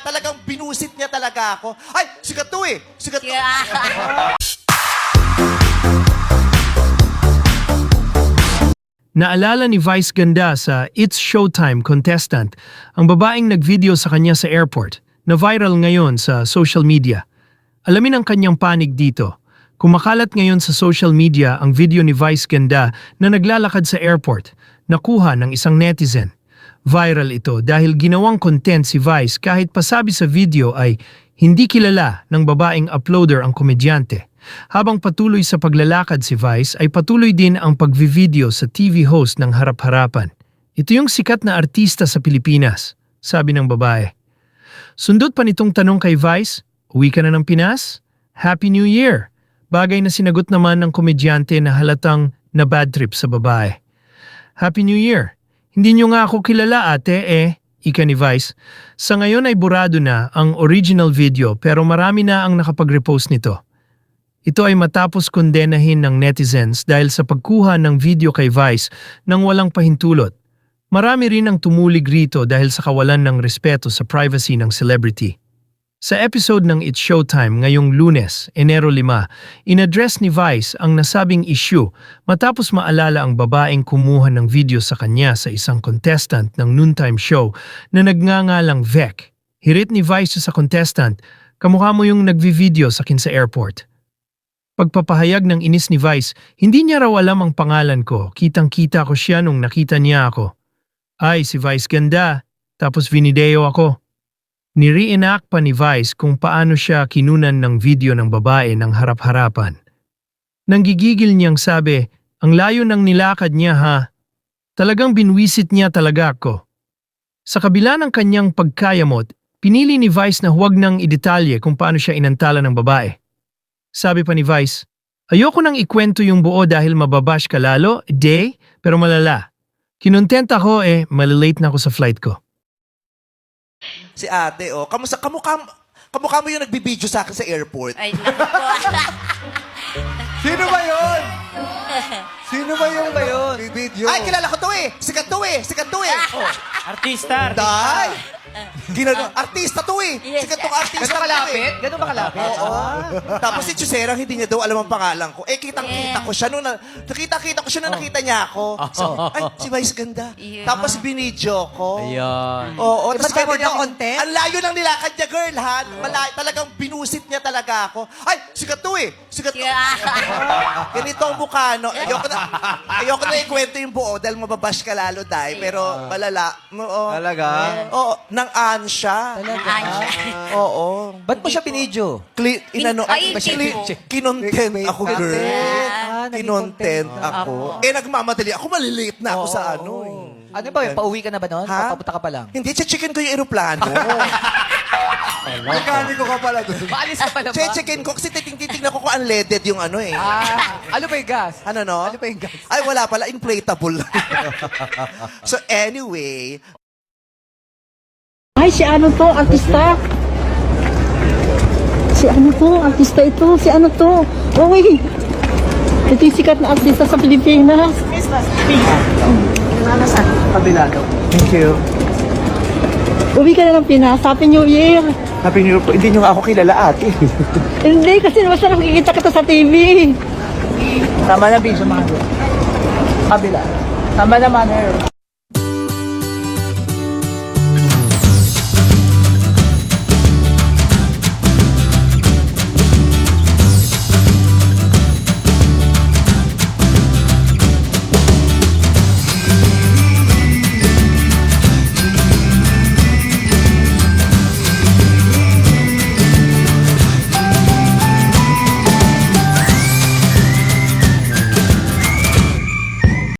talagang binusit niya talaga ako. Ay, sikat to eh. Sikat to. Naalala ni Vice Ganda sa It's Showtime contestant ang babaeng nagvideo sa kanya sa airport na viral ngayon sa social media. Alamin ang kanyang panig dito. Kumakalat ngayon sa social media ang video ni Vice Ganda na naglalakad sa airport, nakuha ng isang netizen. Viral ito dahil ginawang content si Vice kahit pasabi sa video ay hindi kilala ng babaeng uploader ang komedyante. Habang patuloy sa paglalakad si Vice ay patuloy din ang pagvivideo sa TV host ng harap-harapan. Ito yung sikat na artista sa Pilipinas, sabi ng babae. Sundot pa nitong tanong kay Vice, uwi ka na ng Pinas? Happy New Year! Bagay na sinagot naman ng komedyante na halatang na bad trip sa babae. Happy New Year! Hindi nyo nga ako kilala ate ika ni Vice. Sa ngayon ay burado na ang original video pero marami na ang nakapag-repost nito. Ito ay matapos kondenahin ng netizens dahil sa pagkuha ng video kay Vice nang walang pahintulot. Marami rin ang tumulig rito dahil sa kawalan ng respeto sa privacy ng celebrity. Sa episode ng It's Showtime ngayong Lunes, Enero 5, inaddress ni Vice ang nasabing issue matapos maalala ang babaeng kumuha ng video sa kanya sa isang contestant ng noontime show na nagngangalang Vec. Hirit ni Vice sa contestant, kamukha mo yung nagvi-video sa akin sa airport. Pagpapahayag ng inis ni Vice, hindi niya raw alam ang pangalan ko. Kitang-kita ko siya nung nakita niya ako. Ay, si Vice Ganda. Tapos vinideo ako. Ni-reenact pa ni Vice kung paano siya kinunan ng video ng babae ng harap-harapan. Nanggigigil niyang sabi, ang layo ng nilakad niya ha. Talagang binwisit niya talaga ako. Sa kabila ng kanyang pagkayamot, pinili ni Vice na huwag nang idetalye kung paano siya inantala ng babae. Sabi pa ni Vice, ayoko nang ikwento yung buo dahil mababash ka lalo, pero malala. Kinontent ako malilate na ako sa flight ko. Si ate, kamusta? Kamukha mo yung nagbibideo sa akin sa airport. Ay, naku po. Sino ba yun? Sino ba yun? Video. Ay, kilala ko to eh. Sikat to eh. Sikat to eh. Artista. Dahil. Artista to eh. Yes. Sikat tong artista to eh. Gano'n ba kalapit? Oo. Tapos si Chuserang hindi niya daw alam ang pangalan ko. Kitang-kita ko siya nung nakita ko siya nung nakita niya ako. So, ay, si Vice Ganda. Yeah. Tapos binidyo ko. Ayan. Oo. Ba't Tapos kayo sabi niya, ng content? ang layo ng nilakad niya, girl, ha? Talagang binusit niya talaga ako. Ay, sikat to eh. Sikat to. Ganito ang mukha, no? Ayoko na ikwento yung buo dahil mababash ka lalo, Day. Pero malala. Oo. Talaga? Oo. Nang ansya. Oo. Ba't mo siya pinidyo? Kinontent ako, girl. naging Kinontent content. ako. Nagmamadali ako. Malilate na ako sa ano eh. Ano ba, pauwi ka na ba noon? Ha? Papunta ka pa lang? Hindi, chicken ko yung aeroplano. Mekaniko ka pala doon. Maalis ka pala ba? Chicken ko kasi titignan ko kung unleaded yung ano eh. Ano ba yung gas? Ano no? Ano ba yung gas? Ay, wala pala. Inflatable. So anyway, Ay, si ano to, artista. Si ano to, artista ito. Si ano to. Uy, ito yung sikat na artista sa Pilipinas. Thank you. Uwi ka na ng Pinas. Happy New Year. Happy New Year po. Hindi nyo nga ako kilala, ate. Hindi, kasi basta nakikita kita sa TV. Tama na, Bisho, mga. Kabila. Tama naman,